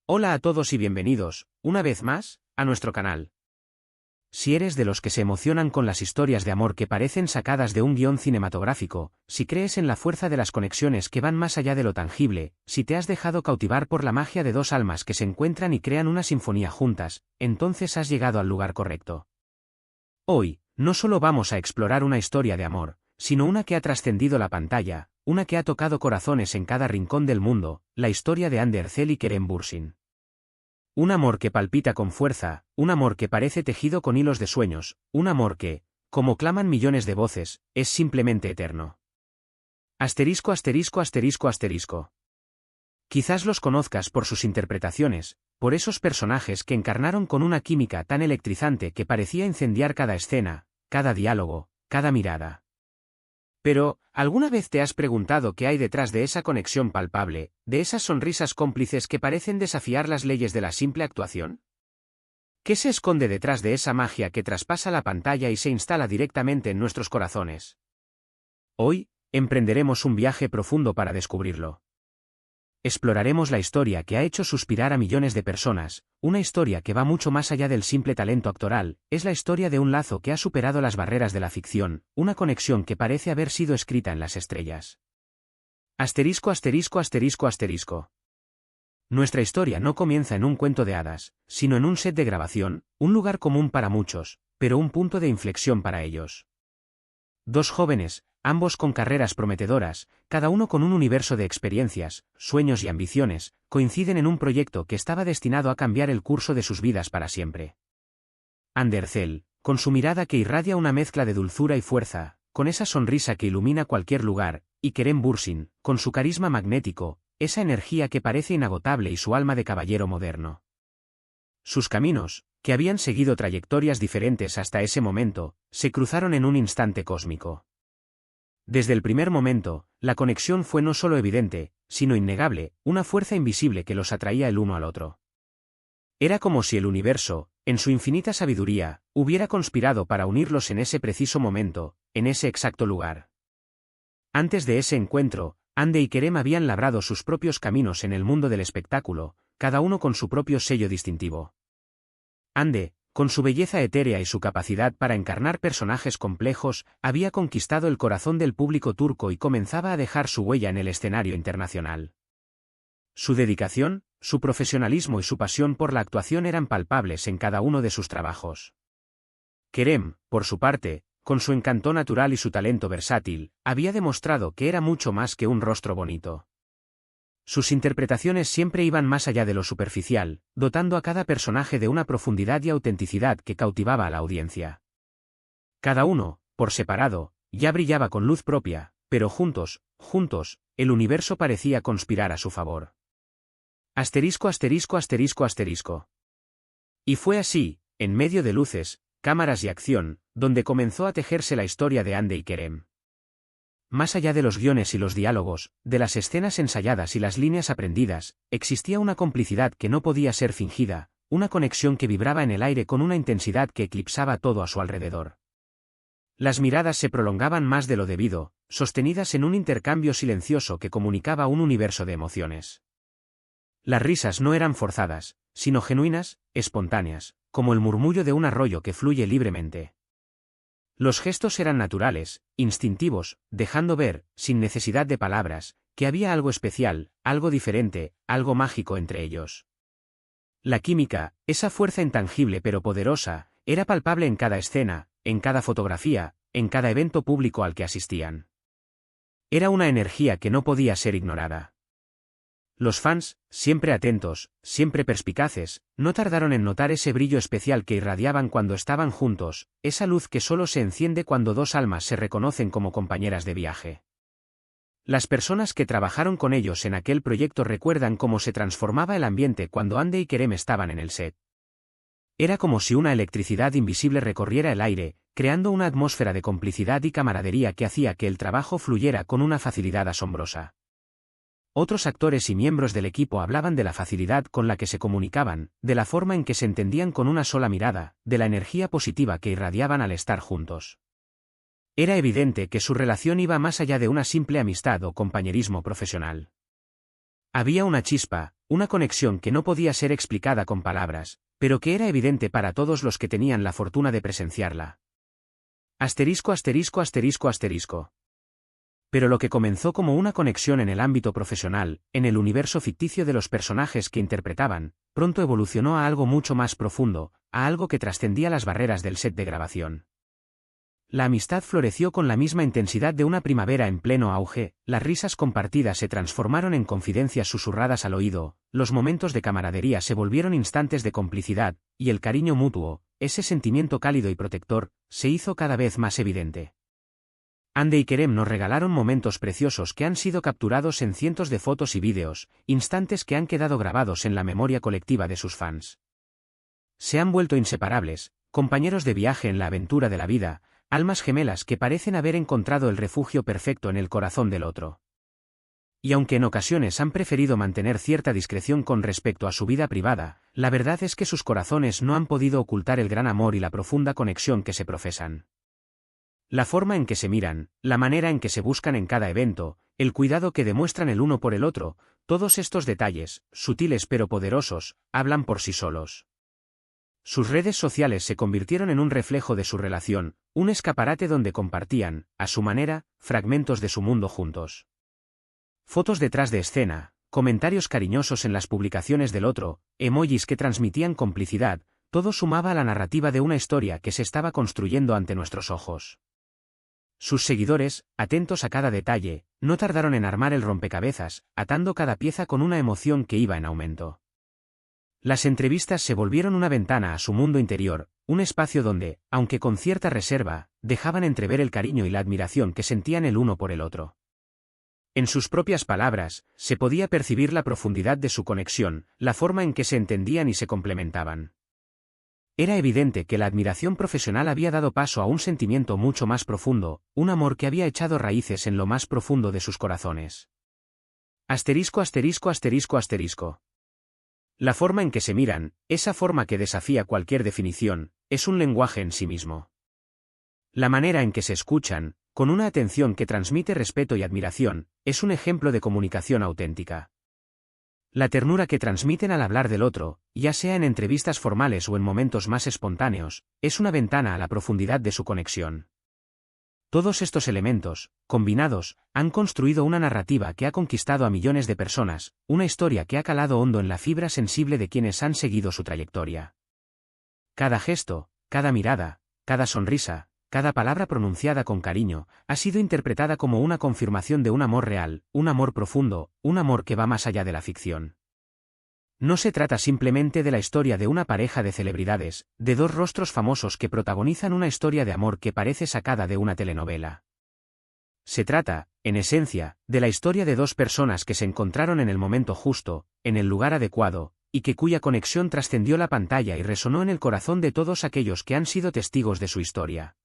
Hola a todos y bienvenidos, una vez más, a nuestro canal. Si eres de los que se emocionan con las historias de amor que parecen sacadas de un guión cinematográfico, si crees en la fuerza de las conexiones que van más allá de lo tangible, si te has dejado cautivar por la magia de dos almas que se encuentran y crean una sinfonía juntas, entonces has llegado al lugar correcto. Hoy, no solo vamos a explorar una historia de amor, sino una que ha trascendido la pantalla, una que ha tocado corazones en cada rincón del mundo, la historia de Ander Zell y Kerem Bürsin. Un amor que palpita con fuerza, un amor que parece tejido con hilos de sueños, un amor que, como claman millones de voces, es simplemente eterno. Asterisco, asterisco, asterisco, asterisco. Quizás los conozcas por sus interpretaciones, por esos personajes que encarnaron con una química tan electrizante que parecía incendiar cada escena, cada diálogo, cada mirada. Pero, ¿alguna vez te has preguntado qué hay detrás de esa conexión palpable, de esas sonrisas cómplices que parecen desafiar las leyes de la simple actuación? ¿Qué se esconde detrás de esa magia que traspasa la pantalla y se instala directamente en nuestros corazones? Hoy, emprenderemos un viaje profundo para descubrirlo. Exploraremos la historia que ha hecho suspirar a millones de personas, una historia que va mucho más allá del simple talento actoral, es la historia de un lazo que ha superado las barreras de la ficción, una conexión que parece haber sido escrita en las estrellas. Asterisco, asterisco, asterisco, asterisco. Nuestra historia no comienza en un cuento de hadas, sino en un set de grabación, un lugar común para muchos, pero un punto de inflexión para ellos. Dos jóvenes, ambos con carreras prometedoras, cada uno con un universo de experiencias, sueños y ambiciones, coinciden en un proyecto que estaba destinado a cambiar el curso de sus vidas para siempre. Ander Zell, con su mirada que irradia una mezcla de dulzura y fuerza, con esa sonrisa que ilumina cualquier lugar, y Kerem Bürsin, con su carisma magnético, esa energía que parece inagotable y su alma de caballero moderno. Sus caminos, que habían seguido trayectorias diferentes hasta ese momento, se cruzaron en un instante cósmico. Desde el primer momento, la conexión fue no solo evidente, sino innegable, una fuerza invisible que los atraía el uno al otro. Era como si el universo, en su infinita sabiduría, hubiera conspirado para unirlos en ese preciso momento, en ese exacto lugar. Antes de ese encuentro, Ande y Kerem habían labrado sus propios caminos en el mundo del espectáculo, cada uno con su propio sello distintivo. Ande, con su belleza etérea y su capacidad para encarnar personajes complejos, había conquistado el corazón del público turco y comenzaba a dejar su huella en el escenario internacional. Su dedicación, su profesionalismo y su pasión por la actuación eran palpables en cada uno de sus trabajos. Kerem, por su parte, con su encanto natural y su talento versátil, había demostrado que era mucho más que un rostro bonito. Sus interpretaciones siempre iban más allá de lo superficial, dotando a cada personaje de una profundidad y autenticidad que cautivaba a la audiencia. Cada uno, por separado, ya brillaba con luz propia, pero juntos, el universo parecía conspirar a su favor. Asterisco, asterisco, asterisco, asterisco. Y fue así, en medio de luces, cámaras y acción, donde comenzó a tejerse la historia de Ande y Kerem. Más allá de los guiones y los diálogos, de las escenas ensayadas y las líneas aprendidas, existía una complicidad que no podía ser fingida, una conexión que vibraba en el aire con una intensidad que eclipsaba todo a su alrededor. Las miradas se prolongaban más de lo debido, sostenidas en un intercambio silencioso que comunicaba un universo de emociones. Las risas no eran forzadas, sino genuinas, espontáneas, como el murmullo de un arroyo que fluye libremente. Los gestos eran naturales, instintivos, dejando ver, sin necesidad de palabras, que había algo especial, algo diferente, algo mágico entre ellos. La química, esa fuerza intangible pero poderosa, era palpable en cada escena, en cada fotografía, en cada evento público al que asistían. Era una energía que no podía ser ignorada. Los fans, siempre atentos, siempre perspicaces, no tardaron en notar ese brillo especial que irradiaban cuando estaban juntos, esa luz que solo se enciende cuando dos almas se reconocen como compañeras de viaje. Las personas que trabajaron con ellos en aquel proyecto recuerdan cómo se transformaba el ambiente cuando Ande y Kerem estaban en el set. Era como si una electricidad invisible recorriera el aire, creando una atmósfera de complicidad y camaradería que hacía que el trabajo fluyera con una facilidad asombrosa. Otros actores y miembros del equipo hablaban de la facilidad con la que se comunicaban, de la forma en que se entendían con una sola mirada, de la energía positiva que irradiaban al estar juntos. Era evidente que su relación iba más allá de una simple amistad o compañerismo profesional. Había una chispa, una conexión que no podía ser explicada con palabras, pero que era evidente para todos los que tenían la fortuna de presenciarla. Asterisco asterisco asterisco asterisco. Pero lo que comenzó como una conexión en el ámbito profesional, en el universo ficticio de los personajes que interpretaban, pronto evolucionó a algo mucho más profundo, a algo que trascendía las barreras del set de grabación. La amistad floreció con la misma intensidad de una primavera en pleno auge, las risas compartidas se transformaron en confidencias susurradas al oído, los momentos de camaradería se volvieron instantes de complicidad, y el cariño mutuo, ese sentimiento cálido y protector, se hizo cada vez más evidente. Ande y Kerem nos regalaron momentos preciosos que han sido capturados en cientos de fotos y vídeos, instantes que han quedado grabados en la memoria colectiva de sus fans. Se han vuelto inseparables, compañeros de viaje en la aventura de la vida, almas gemelas que parecen haber encontrado el refugio perfecto en el corazón del otro. Y aunque en ocasiones han preferido mantener cierta discreción con respecto a su vida privada, la verdad es que sus corazones no han podido ocultar el gran amor y la profunda conexión que se profesan. La forma en que se miran, la manera en que se buscan en cada evento, el cuidado que demuestran el uno por el otro, todos estos detalles, sutiles pero poderosos, hablan por sí solos. Sus redes sociales se convirtieron en un reflejo de su relación, un escaparate donde compartían, a su manera, fragmentos de su mundo juntos. Fotos detrás de escena, comentarios cariñosos en las publicaciones del otro, emojis que transmitían complicidad, todo sumaba a la narrativa de una historia que se estaba construyendo ante nuestros ojos. Sus seguidores, atentos a cada detalle, no tardaron en armar el rompecabezas, atando cada pieza con una emoción que iba en aumento. Las entrevistas se volvieron una ventana a su mundo interior, un espacio donde, aunque con cierta reserva, dejaban entrever el cariño y la admiración que sentían el uno por el otro. En sus propias palabras, se podía percibir la profundidad de su conexión, la forma en que se entendían y se complementaban. Era evidente que la admiración profesional había dado paso a un sentimiento mucho más profundo, un amor que había echado raíces en lo más profundo de sus corazones. Asterisco asterisco asterisco asterisco. La forma en que se miran, esa forma que desafía cualquier definición, es un lenguaje en sí mismo. La manera en que se escuchan, con una atención que transmite respeto y admiración, es un ejemplo de comunicación auténtica. La ternura que transmiten al hablar del otro, ya sea en entrevistas formales o en momentos más espontáneos, es una ventana a la profundidad de su conexión. Todos estos elementos, combinados, han construido una narrativa que ha conquistado a millones de personas, una historia que ha calado hondo en la fibra sensible de quienes han seguido su trayectoria. Cada gesto, cada mirada, cada sonrisa, cada palabra pronunciada con cariño, ha sido interpretada como una confirmación de un amor real, un amor profundo, un amor que va más allá de la ficción. No se trata simplemente de la historia de una pareja de celebridades, de dos rostros famosos que protagonizan una historia de amor que parece sacada de una telenovela. Se trata, en esencia, de la historia de dos personas que se encontraron en el momento justo, en el lugar adecuado, y que cuya conexión trascendió la pantalla y resonó en el corazón de todos aquellos que han sido testigos de su historia.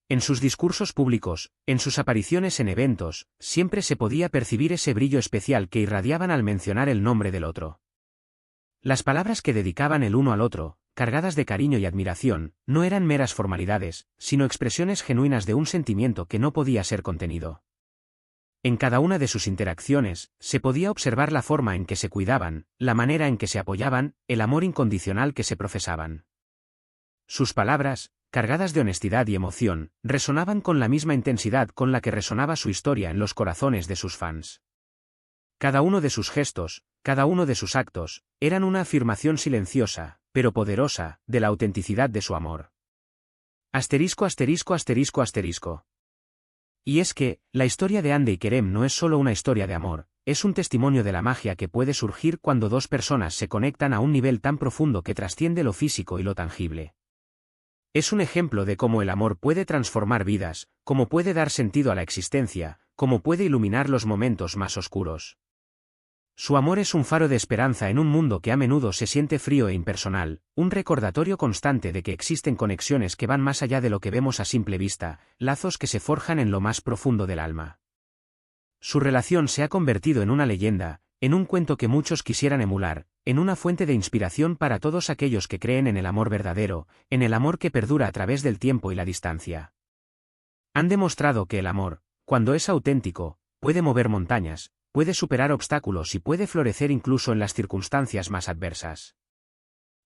En sus discursos públicos, en sus apariciones en eventos, siempre se podía percibir ese brillo especial que irradiaban al mencionar el nombre del otro. Las palabras que dedicaban el uno al otro, cargadas de cariño y admiración, no eran meras formalidades, sino expresiones genuinas de un sentimiento que no podía ser contenido. En cada una de sus interacciones, se podía observar la forma en que se cuidaban, la manera en que se apoyaban, el amor incondicional que se profesaban. Sus palabras, cargadas de honestidad y emoción, resonaban con la misma intensidad con la que resonaba su historia en los corazones de sus fans. Cada uno de sus gestos, cada uno de sus actos, eran una afirmación silenciosa, pero poderosa, de la autenticidad de su amor. Asterisco asterisco asterisco asterisco. Y es que, la historia de Ande y Kerem no es solo una historia de amor, es un testimonio de la magia que puede surgir cuando dos personas se conectan a un nivel tan profundo que trasciende lo físico y lo tangible. Es un ejemplo de cómo el amor puede transformar vidas, cómo puede dar sentido a la existencia, cómo puede iluminar los momentos más oscuros. Su amor es un faro de esperanza en un mundo que a menudo se siente frío e impersonal, un recordatorio constante de que existen conexiones que van más allá de lo que vemos a simple vista, lazos que se forjan en lo más profundo del alma. Su relación se ha convertido en una leyenda, en un cuento que muchos quisieran emular, en una fuente de inspiración para todos aquellos que creen en el amor verdadero, en el amor que perdura a través del tiempo y la distancia. Han demostrado que el amor, cuando es auténtico, puede mover montañas, puede superar obstáculos y puede florecer incluso en las circunstancias más adversas.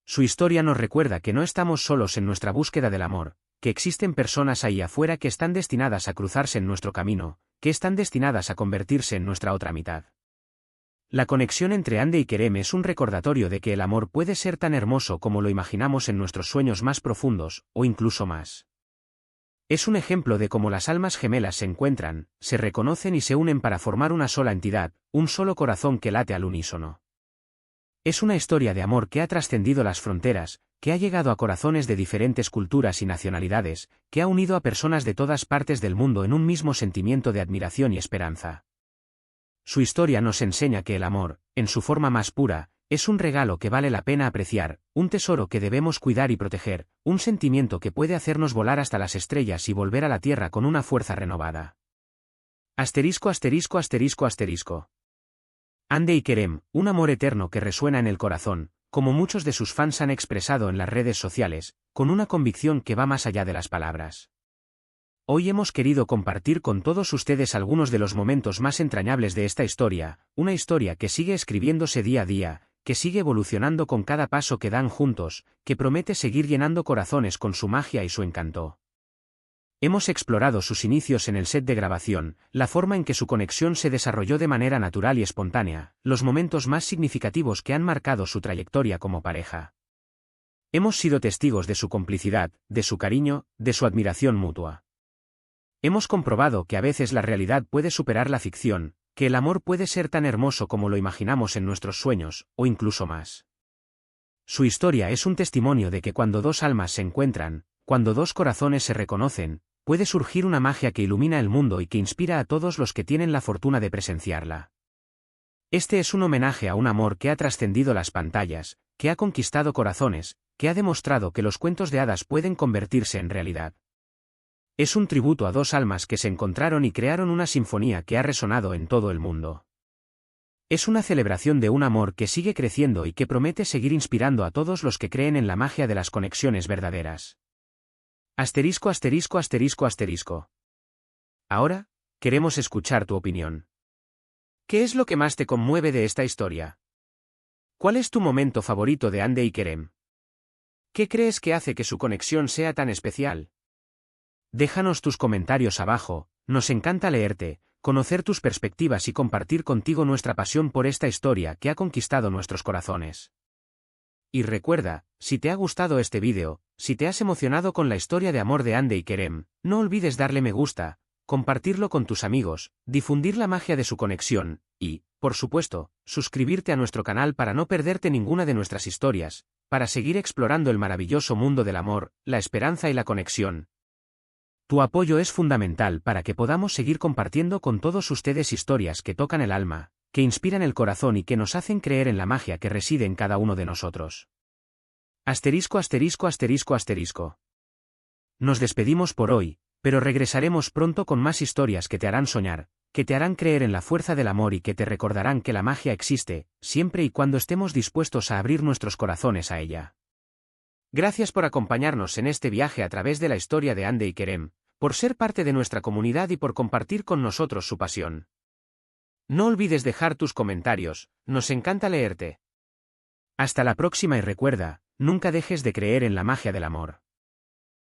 Su historia nos recuerda que no estamos solos en nuestra búsqueda del amor, que existen personas ahí afuera que están destinadas a cruzarse en nuestro camino, que están destinadas a convertirse en nuestra otra mitad. La conexión entre Ande y Kerem es un recordatorio de que el amor puede ser tan hermoso como lo imaginamos en nuestros sueños más profundos, o incluso más. Es un ejemplo de cómo las almas gemelas se encuentran, se reconocen y se unen para formar una sola entidad, un solo corazón que late al unísono. Es una historia de amor que ha trascendido las fronteras, que ha llegado a corazones de diferentes culturas y nacionalidades, que ha unido a personas de todas partes del mundo en un mismo sentimiento de admiración y esperanza. Su historia nos enseña que el amor, en su forma más pura, es un regalo que vale la pena apreciar, un tesoro que debemos cuidar y proteger, un sentimiento que puede hacernos volar hasta las estrellas y volver a la tierra con una fuerza renovada. Asterisco asterisco asterisco asterisco. Ande y Kerem, un amor eterno que resuena en el corazón, como muchos de sus fans han expresado en las redes sociales, con una convicción que va más allá de las palabras. Hoy hemos querido compartir con todos ustedes algunos de los momentos más entrañables de esta historia, una historia que sigue escribiéndose día a día, que sigue evolucionando con cada paso que dan juntos, que promete seguir llenando corazones con su magia y su encanto. Hemos explorado sus inicios en el set de grabación, la forma en que su conexión se desarrolló de manera natural y espontánea, los momentos más significativos que han marcado su trayectoria como pareja. Hemos sido testigos de su complicidad, de su cariño, de su admiración mutua. Hemos comprobado que a veces la realidad puede superar la ficción, que el amor puede ser tan hermoso como lo imaginamos en nuestros sueños, o incluso más. Su historia es un testimonio de que cuando dos almas se encuentran, cuando dos corazones se reconocen, puede surgir una magia que ilumina el mundo y que inspira a todos los que tienen la fortuna de presenciarla. Este es un homenaje a un amor que ha trascendido las pantallas, que ha conquistado corazones, que ha demostrado que los cuentos de hadas pueden convertirse en realidad. Es un tributo a dos almas que se encontraron y crearon una sinfonía que ha resonado en todo el mundo. Es una celebración de un amor que sigue creciendo y que promete seguir inspirando a todos los que creen en la magia de las conexiones verdaderas. Asterisco asterisco asterisco asterisco. Ahora, queremos escuchar tu opinión. ¿Qué es lo que más te conmueve de esta historia? ¿Cuál es tu momento favorito de Ande y Kerem? ¿Qué crees que hace que su conexión sea tan especial? Déjanos tus comentarios abajo, nos encanta leerte, conocer tus perspectivas y compartir contigo nuestra pasión por esta historia que ha conquistado nuestros corazones. Y recuerda, si te ha gustado este vídeo, si te has emocionado con la historia de amor de Ande y Kerem, no olvides darle me gusta, compartirlo con tus amigos, difundir la magia de su conexión, y, por supuesto, suscribirte a nuestro canal para no perderte ninguna de nuestras historias, para seguir explorando el maravilloso mundo del amor, la esperanza y la conexión. Tu apoyo es fundamental para que podamos seguir compartiendo con todos ustedes historias que tocan el alma, que inspiran el corazón y que nos hacen creer en la magia que reside en cada uno de nosotros. Asterisco asterisco asterisco asterisco. Nos despedimos por hoy, pero regresaremos pronto con más historias que te harán soñar, que te harán creer en la fuerza del amor y que te recordarán que la magia existe, siempre y cuando estemos dispuestos a abrir nuestros corazones a ella. Gracias por acompañarnos en este viaje a través de la historia de Ande y Kerem, por ser parte de nuestra comunidad y por compartir con nosotros su pasión. No olvides dejar tus comentarios, nos encanta leerte. Hasta la próxima y recuerda, nunca dejes de creer en la magia del amor.